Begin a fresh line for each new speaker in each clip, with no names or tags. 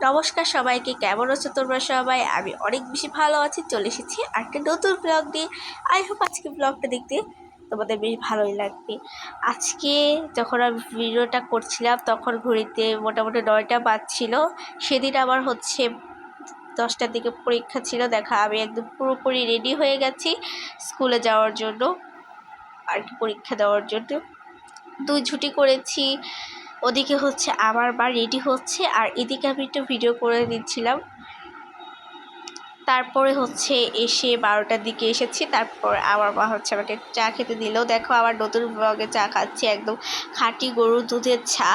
নমস্কার সবাইকে, কেমন আছো তোমরা সবাই? আমি অনেক বেশি ভালো আছি। চলে এসেছি একটা নতুন ব্লগ নিয়ে। আই হোপ আজকে ব্লগটা দেখতে তোমাদের বেশ ভালোই লাগবে। আজকে যখন আমি ভিডিওটা করছিলাম তখন ঘড়িতে মোটামুটি 9টা বাজছিল। সেদিন আমার 10টার দিকে পরীক্ষা ছিল। দেখা আমি একদম পুরোপুরি রেডি হয়ে গেছি স্কুলে যাওয়ার জন্য আর কি, পরীক্ষা দেওয়ার জন্য। 2 ছুটি করেছি। ওদিকে আমার মা রেডি হচ্ছে আর এদিকে আমি একটু ভিডিও করে দিচ্ছিলাম। তারপরে এসে 12টার দিকে এসেছি। তারপর আমার মা আমাকে চা খেতে দিল। দেখো আমার নতুন ব্লগে চা খাচ্ছি, একদম খাঁটি গরুর দুধের চা।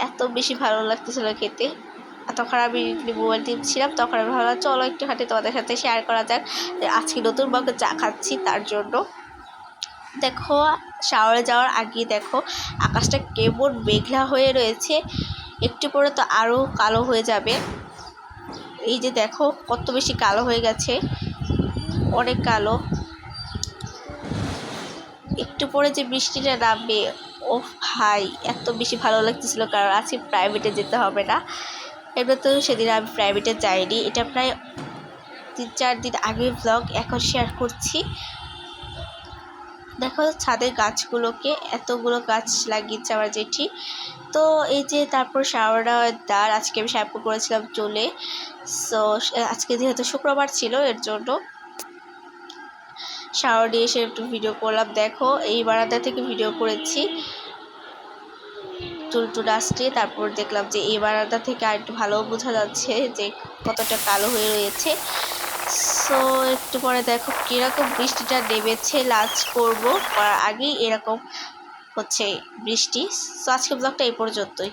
এত বেশি ভালো লাগতেছিল খেতে। তখন আমি মোবাইল টিপছিলাম, তখন আমি ভাবলাম চলো একটু হাঁটে তোমাদের সাথে শেয়ার করা যাক। আজকে নতুন ব্লগে চা খাচ্ছি তার জন্য। দেখো শাওয়ারে যাওয়ার আগে দেখো আকাশটা কেমন মেঘলা হয়ে রয়েছে, একটু পরে তো আরও কালো হয়ে যাবে। এই যে দেখো কত বেশি কালো হয়ে গেছে, অনেক কালো। একটু পরে যে বৃষ্টিটা নামবে, ও ভাই এত বেশি ভালো লাগতেছিল, কারণ আজকে প্রাইভেটে যেতে হবে না। এবার তো সেদিন আমি প্রাইভেটে যাইনি, এটা প্রায় 3-4 দিন আগের ব্লগ এখন শেয়ার করছি। দেখো ছাদের গাছগুলোকে, এতগুলো গাছ লাগিয়েছে আমার জেঠি। তো এই যে তারপর শাওয়ার আজকে আমি শ্যাম্পু করেছিলাম চুলে। সো আজকে যেহেতু শুক্রবার ছিল এর জন্য শাওয়ার দিয়ে এসে একটু ভিডিও করলাম। দেখো এই বারান্দা থেকে ভিডিও করেছি চুল আসছে। তারপর দেখলাম যে এই বারান্দা থেকে আর একটু ভালো বোঝা যাচ্ছে যে কতটা কালো হয়ে রয়েছে। সো একটু পরে দেখো কীরকম বৃষ্টিটা নেমেছে। লাঞ্চ করবো করার আগেই এরকম বৃষ্টি। সো আজকে ব্লগটা এই পর্যন্তই।